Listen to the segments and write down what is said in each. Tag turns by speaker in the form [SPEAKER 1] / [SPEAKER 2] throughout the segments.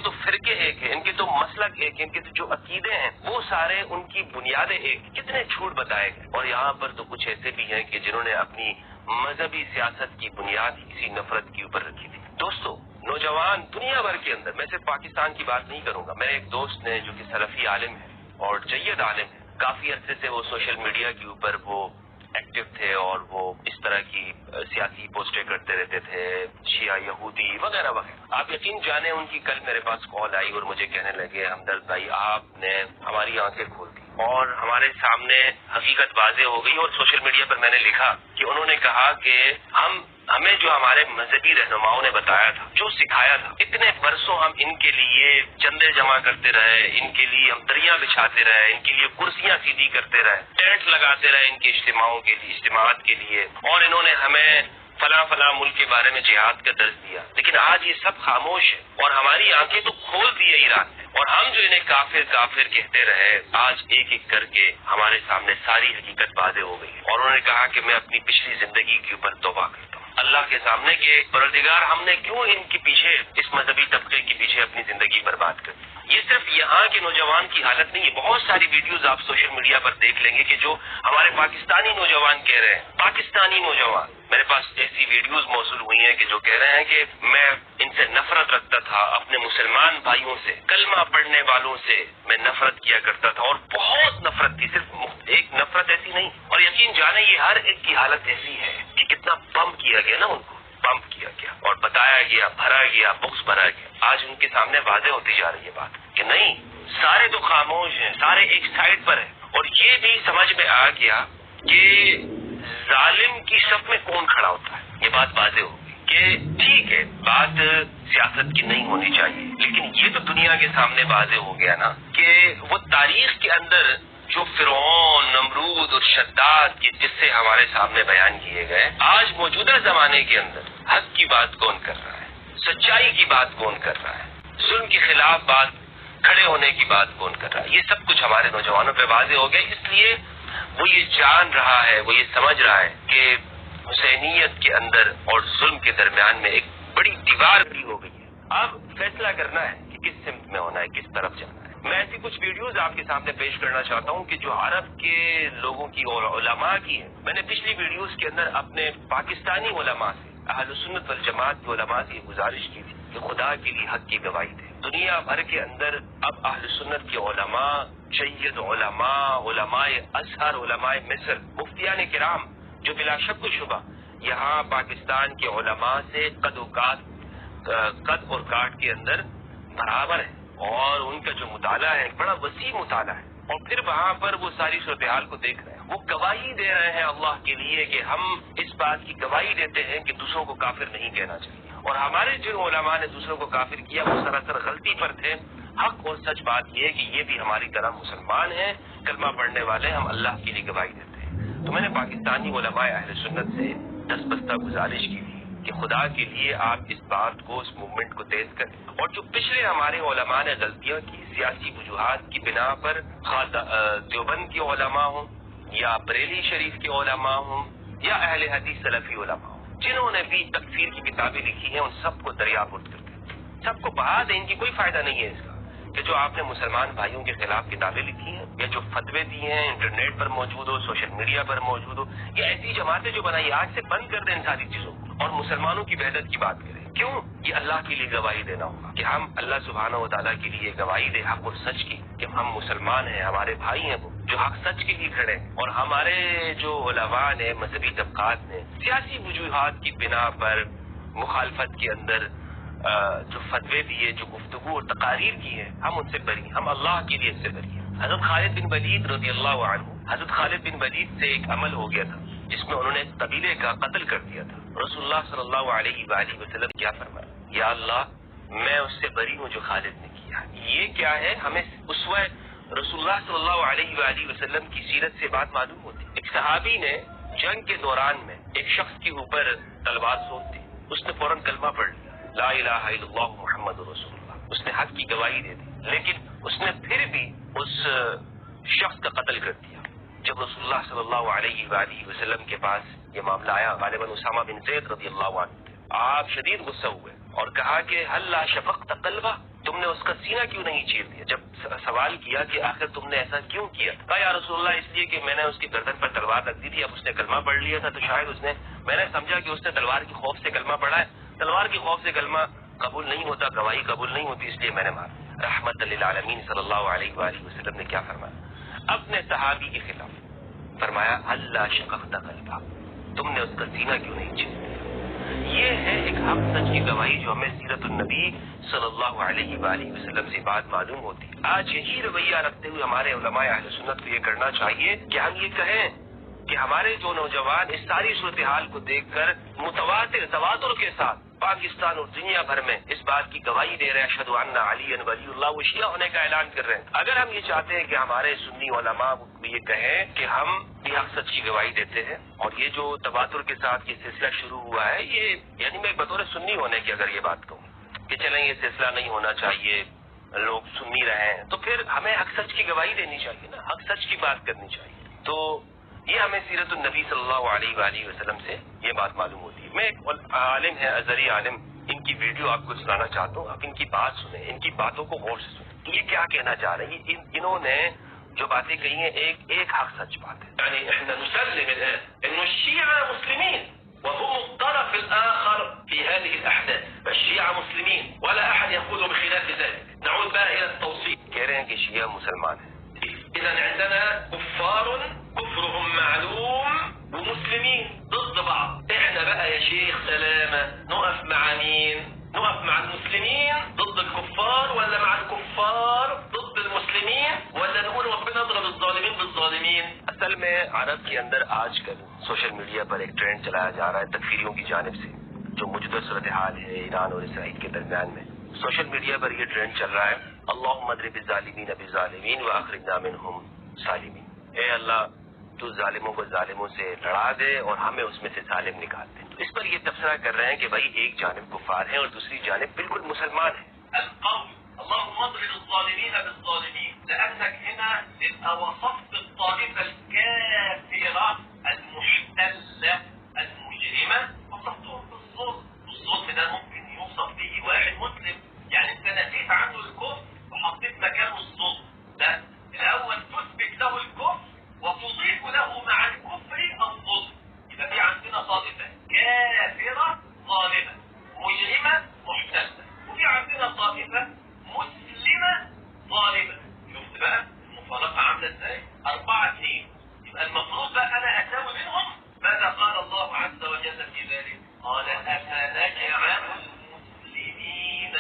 [SPEAKER 1] تو فرقے ایک ہیں، ان کے تو مسلک ایک ہیں، ان کے تو جو عقیدے ہیں وہ سارے ان کی بنیادیں ایک، کتنے جھوٹ بتائے گئے. اور یہاں پر تو کچھ ایسے بھی ہیں کہ جنہوں نے اپنی مذہبی سیاست کی بنیاد اسی نفرت کے اوپر رکھی تھی. دوستو، نوجوان دنیا بھر کے اندر، میں صرف پاکستان کی بات نہیں کروں گا، میرے ایک دوست نے جو کہ سلفی عالم ہے اور جید عالم ہے، کافی عرصے سے وہ سوشل میڈیا کے اوپر وہ ایکٹیو تھے اور وہ اس طرح کی سیاسی پوسٹیں کرتے رہتے تھے، شیعہ یہودی وغیرہ وغیرہ. آپ یقین جانیں ان کی کل میرے پاس کال آئی اور مجھے کہنے لگے ہمدرد بھائی آپ نے ہماری آنکھیں کھول دی اور ہمارے سامنے حقیقت واضح ہو گئی. اور سوشل میڈیا پر میں نے لکھا کہ انہوں نے کہا کہ ہمیں جو ہمارے مذہبی رہنماؤں نے بتایا تھا، جو سکھایا تھا، اتنے برسوں ہم ان کے لیے چندے جمع کرتے رہے، ان کے لیے ہم دریا بچھاتے رہے، ان کے لیے کرسیاں سیدھی کرتے رہے، ٹینٹ لگاتے رہے ان کے اجتماعات کے لیے، اور انہوں نے ہمیں فلاں ملک کے بارے میں جہاد کا درس دیا. لیکن آج یہ سب خاموش ہے اور ہماری آنکھیں تو کھول دی ایران نے، اور ہم جو انہیں کافر کہتے رہے، آج ایک ایک کر کے ہمارے سامنے ساری حقیقت واضح ہو گئی. اور انہوں نے کہا کہ میں اپنی پچھلی زندگی کے اوپر توبہ کرتا ہوں اللہ کے سامنے کہ پروردگار ہم نے کیوں ان کے پیچھے، اس مذہبی طبقے کے پیچھے اپنی زندگی برباد کر دی. یہ صرف یہاں کے نوجوان کی حالت نہیں ہے، بہت ساری ویڈیوز آپ سوشل میڈیا پر دیکھ لیں گے کہ جو ہمارے پاکستانی نوجوان کہہ رہے ہیں، پاکستانی نوجوان، میرے پاس ایسی ویڈیوز موصول ہوئی ہیں کہ جو کہہ رہے ہیں کہ میں ان سے نفرت رکھتا تھا، اپنے مسلمان بھائیوں سے، کلمہ پڑھنے والوں سے میں نفرت کیا کرتا تھا، اور بہت نفرت تھی، صرف ایک نفرت ایسی نہیں. اور یقین جانیں یہ ہر ایک کی حالت ایسی ہے کہ کتنا پمپ کیا گیا نا، ان کو پمپ کیا گیا اور بتایا گیا، بھرا گیا، بکس بھرا گیا. آج ان کے سامنے واضح ہوتی جا رہی ہے بات کہ نہیں، سارے تو خاموش ہیں، سارے ایک سائڈ پر ہیں. اور یہ بھی سمجھ میں آ گیا کہ ظالم کی صف میں کون کھڑا ہوتا ہے. یہ بات واضح ہوگی کہ ٹھیک ہے بات سیاست کی نہیں ہونی چاہیے، لیکن یہ تو دنیا کے سامنے واضح ہو گیا نا کہ وہ تاریخ کے اندر جو فرعون، نمرود اور شداد کے قصے ہمارے سامنے بیان کیے گئے، آج موجودہ زمانے کے اندر حق کی بات کون کر رہا ہے، سچائی کی بات کون کر رہا ہے، ظلم کے خلاف بات کھڑے ہونے کی بات کون کر رہا ہے. یہ سب کچھ ہمارے نوجوانوں پہ واضح ہو گیا. اس لیے وہ یہ جان رہا ہے، وہ یہ سمجھ رہا ہے کہ حسینیت کے اندر اور ظلم کے درمیان میں ایک بڑی دیوار کھڑی ہو گئی ہے. اب فیصلہ کرنا ہے کہ کس سمت میں ہونا ہے، کس طرف جانا ہے. میں ایسی کچھ ویڈیوز آپ کے سامنے پیش کرنا چاہتا ہوں کہ جو عرب کے لوگوں کی اور علماء کی ہیں. میں نے پچھلی ویڈیوز کے اندر اپنے پاکستانی علماء سے، اہل سنت والجماعت کے علماء سے یہ گزارش کی تھی کہ خدا کے لیے حق کی گواہی دیں. دنیا بھر کے اندر اب اہل سنت کے علماء، جید علماء، علماء ازہر، علماء مصر، مفتیان کرام، جو بلا شک و شبہ یہاں پاکستان کے علماء سے قد اور کاٹ کے اندر برابر ہے، اور ان کا جو مطالعہ ہے بڑا وسیع مطالعہ ہے. اور پھر وہاں پر وہ ساری صورتحال کو دیکھ رہے ہیں، وہ گواہی دے رہے ہیں اللہ کے لیے کہ ہم اس بات کی گواہی دیتے ہیں کہ دوسروں کو کافر نہیں کہنا چاہیے. اور ہمارے جن علماء نے دوسروں کو کافر کیا وہ سراسر غلطی پر تھے. حق اور سچ بات یہ ہے کہ یہ بھی ہماری طرح مسلمان ہیں، کلمہ پڑھنے والے، ہم اللہ کے لیے گواہی دیتے ہیں. تو میں نے پاکستانی علماء اہل سنت سے دستبستہ گزارش کی تھی کہ خدا کے لیے آپ اس بات کو، اس موومنٹ کو تیز کریں. اور جو پچھلے ہمارے علماء نے غلطیاں کی سیاسی وجوہات کی بنا پر، دیوبند کے علماء ہوں یا بریلی شریف کے علماء ہوں یا اہل حدیث سلفی علماء ہوں، جنہوں نے بھی تکفیر کی کتابیں لکھی ہیں، ان سب کو دریافت کر کے سب کو بہا دیں. ان کی کوئی فائدہ نہیں ہے اس کا کہ جو آپ نے مسلمان بھائیوں کے خلاف کتابیں لکھی ہیں یا جو فتوے دی ہیں انٹرنیٹ پر موجود ہو، سوشل میڈیا پر موجود ہو، یا ایسی جماعتیں جو بنائی، آج سے بند کر دیں ان ساری چیزوں کو اور مسلمانوں کی وحدت کی بات کریں. کیوں؟ یہ اللہ کے لیے گواہی دینا ہوگا کہ ہم اللہ سبحانہ و تعالیٰ کے لیے گواہی دیں حق اور سچ کی کہ ہم مسلمان ہیں، ہمارے بھائی ہیں وہ جو حق سچ کے لیے کھڑے ہیں. اور ہمارے جو علماء نے، مذہبی طبقات نے سیاسی وجوہات کی بنا پر مخالفت کے اندر جو فتوے دیے، جو گفتگو اور تقاریر کی ہے، ہم ان سے بری، ہم اللہ کے لیے اس سے بری ہیں. حضرت خالد بن ولید رضی اللہ عنہ، حضرت خالد بن ولید سے ایک عمل ہو گیا تھا جس میں انہوں نے قبیلے کا قتل کر دیا تھا. رسول اللہ صلی اللہ علیہ وآلہ وسلم کیا فرمایا؟ یا اللہ میں اس سے بری ہوں جو خالد نے کیا. یہ کیا ہے؟ ہمیں اسوہ رسول اللہ صلی اللہ علیہ وآلہ وسلم کی سیرت سے بات معلوم ہوتی. ایک صحابی نے جنگ کے دوران میں ایک شخص کے اوپر تلوار سونپ دی، اس نے فوراً کلمہ پڑھ لیا، لا الہ الا اللہ محمد رسول اللہ. اس نے حق کی گواہی دے دی، لیکن اس نے پھر بھی اس شخص کا قتل کر دیا. جب رسول اللہ صلی اللہ علیہ وآلہ وسلم کے پاس یہ معاملہ آیا، غالباً اسامہ بن زید رضی اللہ عنہ تھے، آپ شدید غصہ ہوئے اور کہا کہ هل لا شفقت قلبہ، تم نے اس کا سینہ کیوں نہیں چیر دیا؟ جب سوال کیا کہ آخر تم نے ایسا کیوں کیا، کہا یا رسول اللہ اس لیے کہ میں نے اس کی گردن پر تلوار رکھ دی تھی، اب اس نے کلمہ پڑھ لیا تھا تو شاید میں نے سمجھا کہ اس نے تلوار کی خوف سے کلمہ پڑھا ہے، تلوار کی خوف سے کلمہ قبول نہیں ہوتا، گواہی قبول نہیں ہوتی، اس لیے میں نے مارا۔ رحمت للعالمین صلی اللہ علیہ وآلہ وسلم نے کیا فرمایا اپنے صحابی کے خلاف؟ فرمایا اللہ شققت قلبہ، تم نے اس کا سینہ کیوں نہیں چیرا؟ یہ ہے ایک حق سچ کی گواہی جو ہمیں سیرت النبی صلی اللہ علیہ وآلہ وسلم سے بات معلوم ہوتی ہے۔ آج یہی رویہ رکھتے ہوئے ہمارے علماء اہل سنت کو یہ کرنا چاہیے کہ ہم یہ کہیں کہ ہمارے جو نوجوان اس ساری صورتحال کو دیکھ کر متواتر تواتر کے ساتھ پاکستان اور دنیا بھر میں اس بات کی گواہی دے رہے ہیں اشہد ان علی ولی اللہ، وہ شیعہ ہونے کا اعلان کر رہے ہیں۔ اگر ہم یہ چاہتے ہیں کہ ہمارے سنی علماء یہ کہیں کہ ہم بھی حق سچ کی گواہی دیتے ہیں، اور یہ جو تواتر کے ساتھ یہ سلسلہ شروع ہوا ہے، یہ یعنی میں بطور سنی ہونے کی اگر یہ بات کہوں کہ چلیں یہ سلسلہ نہیں ہونا چاہیے، لوگ سنی رہے ہیں، تو پھر ہمیں حق سچ کی گواہی دینی چاہیے نا، حق سچ کی بات کرنی چاہیے۔ تو یہ ہمیں سیرت النبی صلی اللہ علیہ وآلہ وسلم سے یہ بات معلوم ہوتی ہے۔ میں ایک عالم ہے، ازہری عالم، ان کی ویڈیو آپ کو سنانا چاہتا ہوں، آپ ان کی بات سنیں، ان کی باتوں کو غور سے سنیں کہ یہ کیا کہنا چاہ رہے ہیں۔ انہوں نے جو باتیں کہی ہیں ایک حق سچ بات ہے۔ یعنی احنا نسلم الان انه الشيعة مسلمين وهم الطرف الاخر في هذه الاحداث، الشيعة مسلمين ولا احد يقول بخلاف ذلك۔ نعود بقى الى التوصيف، کہہ رہے ہیں کہ شیعہ مسلمان ہیں، اذا عندنا كفار كفرهم معلوم ومسلمين ضد بعض، احنا بقى يا شيخ سلامة نقف مع مين؟ نقف مع المسلمين ضد الكفار، ولا مع الكفار ضد المسلمين، ولا نقول ربنا اضرب الظالمين بالظالمين؟ اصل میں عرب کے اندر آج کل سوشل میڈیا پر ایک ٹرینڈ چلایا جا رہا ہے تکفیریوں کی جانب سے، جو موجودہ صورتحال ہے ایران اور اسرائیل کے درمیان میں، سوشل میڈیا پر یہ ٹرینڈ چل رہا ہے اللہم اضرب الظالمین بالظالمین واخرجنا منہم سالمین، اے اللہ تو ظالموں کو ظالموں سے لڑا دے اور ہمیں اس میں سے ظالم نکال دے۔ تو اس پر یہ تبصرہ کر رہے ہیں کہ بھائی ایک جانب کفار ہیں اور دوسری جانب بالکل مسلمان ہیں۔ القول اللهم اضرب الظالمين بالظالمين، لأنك هنا تبقى وصفت الطائفة الكافرة المحتلة المجرمة، وصفتهم بالظلم، والظلم ده ممكن يوصف به واحد مسلم، يعني انت نسيت عنه الكفر وحطيت مكانه الظلم، لا الأول تثبت له الكفر وتضيف له مع الكفر الظلم، يبقى في عندنا طائفة كافرة ظالمة مجرمة محتلة، وفي عندنا طائفة مسلمة ظالمة. شفت بقى المفارقة عاملة ازاي؟ 4-2، يبقى المفروض بقى أنا أساوي منهم. ماذا قال الله عز وجل في ذلك؟ قال أفنجعل المسلمين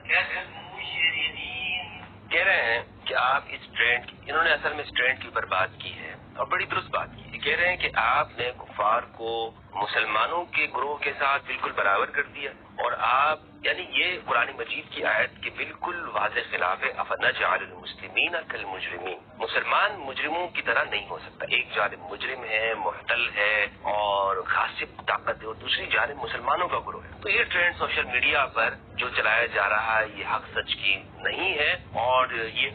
[SPEAKER 1] كالمجرمين. کہہ رہے ہیں کہ آپ اس ٹرینڈ کی، انہوں نے اصل میں اس ٹرینڈ کی اوپر بات کی ہے اور بڑی درست بات کی ہے۔ کہہ رہے ہیں کہ آپ نے کفار کو مسلمانوں کے گروہ کے ساتھ بالکل برابر کر دیا، اور آپ یعنی یہ قرآن مجید کی آیت کے بالکل واضح خلاف ہے۔ افنجعل المسلمین کالمجرمین، مسلمان مجرموں کی طرح نہیں ہو سکتا، ایک جانب مجرم ہے، محتل ہے اور غاصب طاقت ہے، اور دوسری جانب مسلمانوں کا گروہ ہے۔ تو یہ ٹرینڈ سوشل میڈیا پر جو چلایا جا رہا ہے یہ حق سچ کی نہیں ہے، اور یہ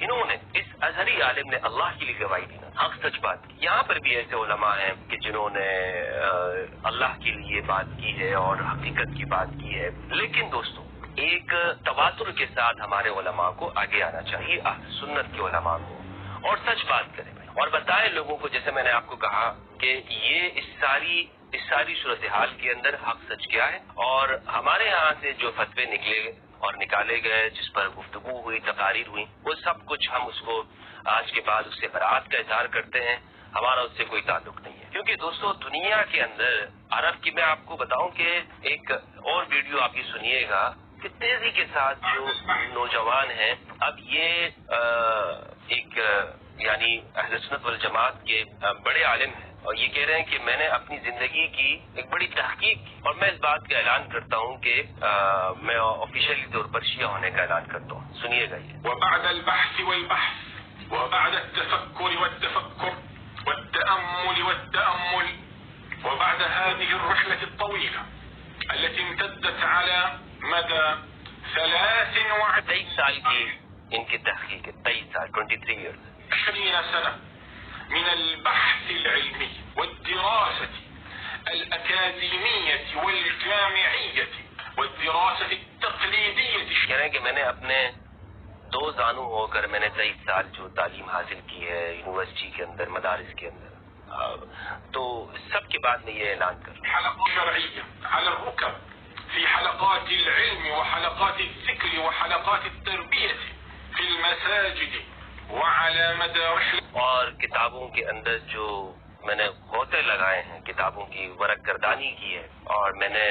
[SPEAKER 1] انہوں نے اس ازہری عالم نے اللہ کے لیے گواہی دی، حق سچ بات کی۔ یہاں پر بھی ایسے علماء ہیں کہ جنہوں نے اللہ کے لیے بات کی ہے اور حقیقت کی بات کی ہے، لیکن دوستو ایک تواتر کے ساتھ ہمارے علماء کو آگے آنا چاہیے، اہل سنت کے علماء کو، اور سچ بات کریں اور بتائیں لوگوں کو، جیسے میں نے آپ کو کہا کہ یہ اس ساری صورتحال کے اندر حق سچ کیا ہے، اور ہمارے یہاں سے جو فتوے نکلے اور نکالے گئے، جس پر گفتگو ہوئی، تقاریر ہوئی، وہ سب کچھ ہم اس کو آج کے بعد اس سے برات کا اظہار کرتے ہیں، ہمارا اس سے کوئی تعلق نہیں ہے۔ کیونکہ دوستو دنیا کے اندر عرب کی، میں آپ کو بتاؤں کہ ایک اور ویڈیو آپ یہ سنیے گا کہ تیزی کے ساتھ جو نوجوان ہیں، اب یہ ایک یعنی اہل سنت والجماعت کے بڑے عالم ہیں، اور یہ کہہ رہے ہیں کہ میں نے اپنی زندگی کی ایک بڑی تحقیق کی، اور میں اس بات کا اعلان کرتا ہوں کہ میں آفیشیلی طور پر شیعہ ہونے کا اعلان کرتا ہوں۔ سنیے گا یہ۔
[SPEAKER 2] وبعد البحث والبحث وبعد التفكر والتفكر والتأمل والتأمل وبعد هذه الرحلة الطويلة التي امتدت على مدى
[SPEAKER 1] 23 سال کی ان کی تحقیق ہے، 23 سال 23 years
[SPEAKER 2] 20 سنة من البحث العلمي والدراسة الأكاديمية والجامعية والدراسة التقليدية.
[SPEAKER 1] کہہ رہے ہیں کہ میں نے اپنے دو زانو ہو کر میں نے 23 سال جو تعلیم حاصل کی ہے یونیورسٹی کے اندر، مدارس کے اندر، تو سب کے بعد میں یہ اعلان کر رہا ہوں.
[SPEAKER 2] حلقات شرعية على الركب في حلقات العلم وحلقات الذكر وحلقات التربية في المساجد وعلى مدى رحلة.
[SPEAKER 1] اور کتابوں کے اندر جو میں نے غوطے لگائے ہیں، کتابوں کی ورق گردانی کی ہے، اور میں نے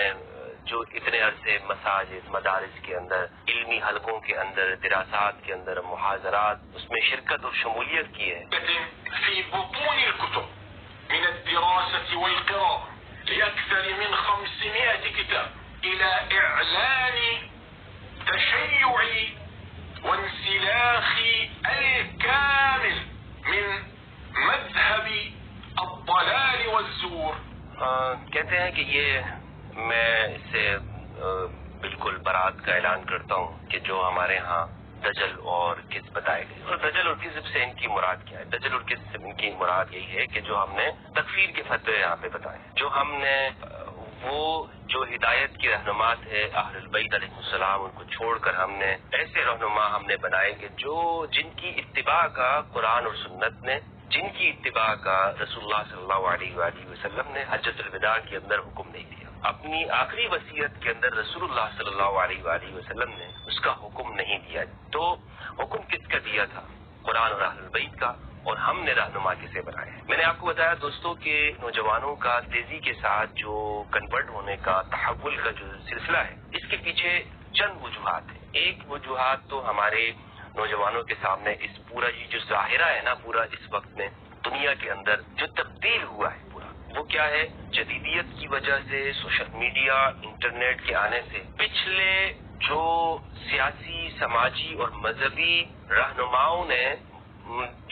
[SPEAKER 1] جو اتنے عرصے مساجد، مدارس کے اندر، علمی حلقوں کے اندر، دراسات کے اندر، محاضرات، اس میں شرکت اور شمولیت کی ہے.
[SPEAKER 2] في بطون الكتب من الدراسة والقراءة لأكثر من 500 كتاب إلى إعلان تشيع وانسلاخ الكامل من مذهب الضلال والزور.
[SPEAKER 1] کہتے ہیں کہ یہ میں اس سے بالکل برات کا اعلان کرتا ہوں کہ جو ہمارے ہاں دجل اور کذب بتائے گئے، اور دجل اور کذب سے ان کی مراد کیا ہے؟ دجل اور کذب سے ان کی مراد یہی ہے کہ جو ہم نے تکفیر کے فتوے یہاں پہ بتائے، جو ہم نے وہ جو ہدایت کی رہنمات ہے اہل البیت علیہ السلام، ان کو چھوڑ کر ہم نے ایسے رہنما ہم نے بنائے کہ جن کی اتباع کا قرآن اور سنت نے، جن کی اتباع کا رسول اللہ صلی اللہ علیہ وآلہ وسلم نے حجۃ الوداع کے اندر حکم نہیں دیا. اپنی آخری وصیت کے اندر رسول اللہ صلی اللہ علیہ وآلہ وسلم نے اس کا حکم نہیں دیا. تو حکم کس کا دیا تھا؟ قرآن اور اہل البیت کا. اور ہم نے رہنما کسے بنایا ہے؟ میں نے آپ کو بتایا دوستوں کہ نوجوانوں کا تیزی کے ساتھ جو کنورٹ ہونے کا، تحول کا جو سلسلہ ہے، اس کے پیچھے چند وجوہات ہیں. ایک وجوہات تو ہمارے نوجوانوں کے سامنے اس پورا یہ جو ظاہرہ ہے نا، پورا اس وقت میں دنیا کے اندر جو تبدیل ہوا ہے پورا، وہ کیا ہے؟ جدیدیت کی وجہ سے، سوشل میڈیا، انٹرنیٹ کے آنے سے پچھلے جو سیاسی، سماجی اور مذہبی رہنماؤں نے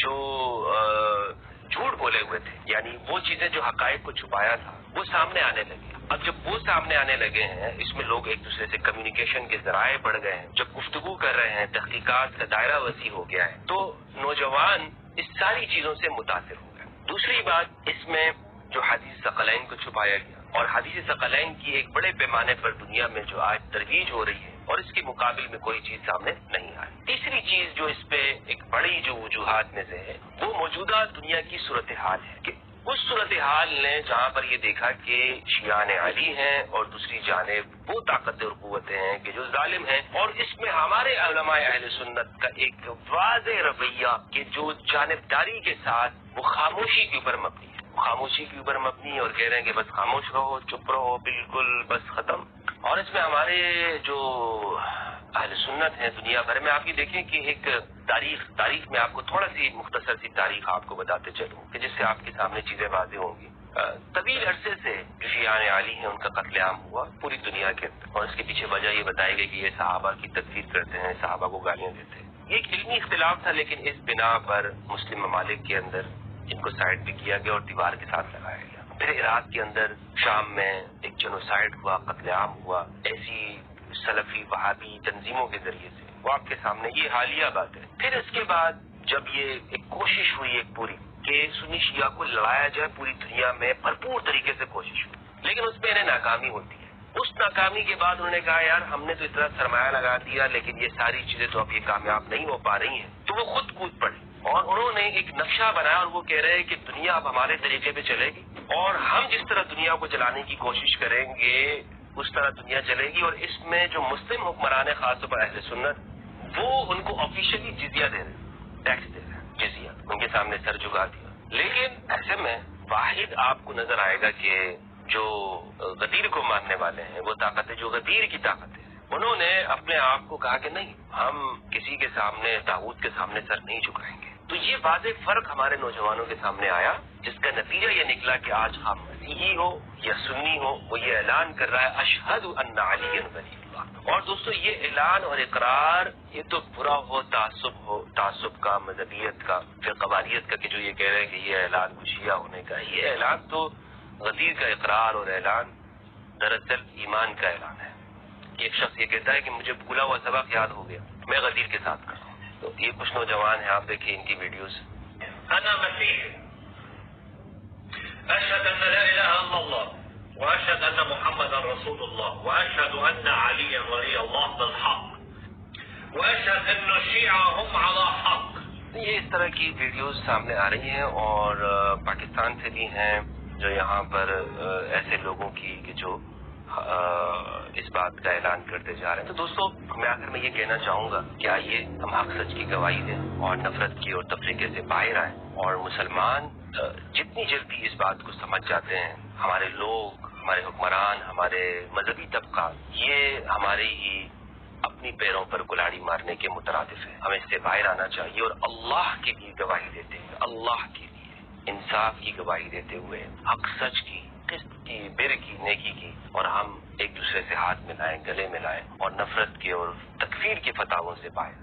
[SPEAKER 1] جو جھوٹ بولے ہوئے تھے، یعنی وہ چیزیں جو حقائق کو چھپایا تھا، وہ سامنے آنے لگے. اب جب وہ سامنے آنے لگے ہیں، اس میں لوگ ایک دوسرے سے کمیونیکیشن کے ذرائع بڑھ گئے ہیں، جب گفتگو کر رہے ہیں، تحقیقات کا دائرہ وسیع ہو گیا ہے، تو نوجوان اس ساری چیزوں سے متاثر ہو گئے. دوسری بات، اس میں جو حدیث ثقلین کو چھپایا گیا، اور حدیث ثقلین کی ایک بڑے پیمانے پر دنیا میں جو آج ترویج ہو رہی ہے، اور اس کے مقابل میں کوئی چیز سامنے نہیں آئی. تیسری چیز جو اس پہ ایک بڑی جو وجوہات میں سے ہے، وہ موجودہ دنیا کی صورتحال ہے کہ اس صورتحال نے جہاں پر یہ دیکھا کہ شیعان علی ہیں اور دوسری جانب وہ طاقتیں اور قوتیں ہیں کہ جو ظالم ہیں، اور اس میں ہمارے علماء اہل سنت کا ایک واضح رویہ کہ جو جانبداری کے ساتھ وہ خاموشی کے اوپر مبنی ہے، خاموشی کے اوپر مبنی، اور کہہ رہے ہیں کہ بس خاموش رہو، چپ رہو، بالکل بس ختم. اور اس میں ہمارے جو اہل سنت ہیں دنیا بھر میں، آپ یہ دیکھیں کہ ایک تاریخ میں آپ کو تھوڑا سی مختصر سی تاریخ آپ کو بتاتے چلوں کہ جس سے آپ کے سامنے چیزیں واضح ہوں گی. طویل عرصے سے جو شیعان علی ہیں ان کا قتل عام ہوا پوری دنیا کے اندر، اور اس کے پیچھے وجہ یہ بتائی گئی کہ یہ صحابہ کی تکفیر کرتے ہیں، صحابہ کو گالیاں دیتے ہیں. یہ ایک علمی اختلاف تھا، لیکن اس بنا پر مسلم ممالک کے اندر ان کو سائڈ بھی کیا گیا اور دیوار کے ساتھ لگایا گیا. پھر عراق کے اندر، شام میں ایک جنوسائیڈ ہوا، قتل عام ہوا ایسی سلفی وہابی تنظیموں کے ذریعے سے. وہ آپ کے سامنے یہ حالیہ بات ہے. پھر اس کے بعد جب یہ ایک کوشش ہوئی ایک پوری کہ سنی شیعہ کو لڑایا جائے پوری دنیا میں، بھرپور طریقے سے کوشش ہوئی، لیکن اس میں انہیں ناکامی ہوتی ہے. اس ناکامی کے بعد انہوں نے کہا یار ہم نے تو اتنا سرمایہ لگا دیا، لیکن یہ ساری چیزیں تو اب یہ کامیاب نہیں ہو پا رہی ہیں. تو وہ خود کود پڑے اور انہوں نے ایک نقشہ بنایا، اور وہ کہہ رہے ہیں کہ دنیا اب ہمارے طریقے پہ چلے گی، اور ہم جس طرح دنیا کو چلانے کی کوشش کریں گے اس طرح دنیا چلے گی. اور اس میں جو مسلم حکمران خاص طور پر اہل سنت، وہ ان کو آفیشلی جزیہ دے رہے ہیں، ٹیکس دے رہے ہیں، جزیہ ان کے سامنے سر جھکا دیا. لیکن ایسے میں واحد آپ کو نظر آئے گا کہ جو غدیر کو ماننے والے ہیں، وہ طاقتیں جو غدیر کی طاقتیں، انہوں نے اپنے آپ کو کہا کہ نہیں، ہم کسی کے سامنے، طاغوت کے سامنے سر نہیں جھکائیں گے. تو یہ واضح فرق ہمارے نوجوانوں کے سامنے آیا، جس کا نتیجہ یہ نکلا کہ آج ہم مسیحی ہو یا سنی ہو، وہ یہ اعلان کر رہا ہے اشہد ان علی ولی اللہ. اور دوستو یہ اعلان اور اقرار، یہ تو برا ہو تعصب کا، مذہبیت کا، پھر قواریت کا، کہ جو یہ کہہ رہے ہیں کہ یہ اعلان کچھ شیعہ ہونے کا، یہ اعلان تو غدیر کا اقرار اور اعلان دراصل ایمان کا اعلان ہے. ایک شخص یہ کہتا ہے کہ مجھے بھولا ہوا سبق یاد ہو گیا، میں غدیر کے ساتھ کر رہا ہوں. تو یہ کچھ نوجوان ہیں، آپ دیکھیں ان کی ویڈیوز.
[SPEAKER 3] انا مسیح اشهد ان لا اله الا الله وأشهد أن محمدا رسول الله وأشهد أن عليا ولي الله بالحق وأشهد أن الشيعة هم على حق.
[SPEAKER 1] یہ اس طرح کی ویڈیوز سامنے آ رہی ہیں اور پاکستان سے بھی ہیں جو یہاں پر ایسے لوگوں کی کہ جو اس بات کا اعلان کرتے جا رہے ہیں. تو دوستو میں آخر میں یہ کہنا چاہوں گا کہ آئیے ہم حق سچ کی گواہی دیں اور نفرت کی اور تفریقے سے باہر آئیں اور مسلمان جتنی جلدی اس بات کو سمجھ جاتے ہیں ہمارے لوگ ہمارے حکمران ہمارے مذہبی طبقہ یہ ہمارے ہی اپنی پیروں پر کلاڑی مارنے کے مترادف ہے. ہمیں اس سے باہر آنا چاہیے اور اللہ کے لیے گواہی دیتے ہوئے اللہ کے لیے انصاف کی گواہی دیتے ہوئے حق سچ کی قسط کی بر کی نیکی کی اور ہم ایک دوسرے سے ہاتھ ملائیں گلے ملائیں اور نفرت کے اور تکفیر کے فتاووں سے باہر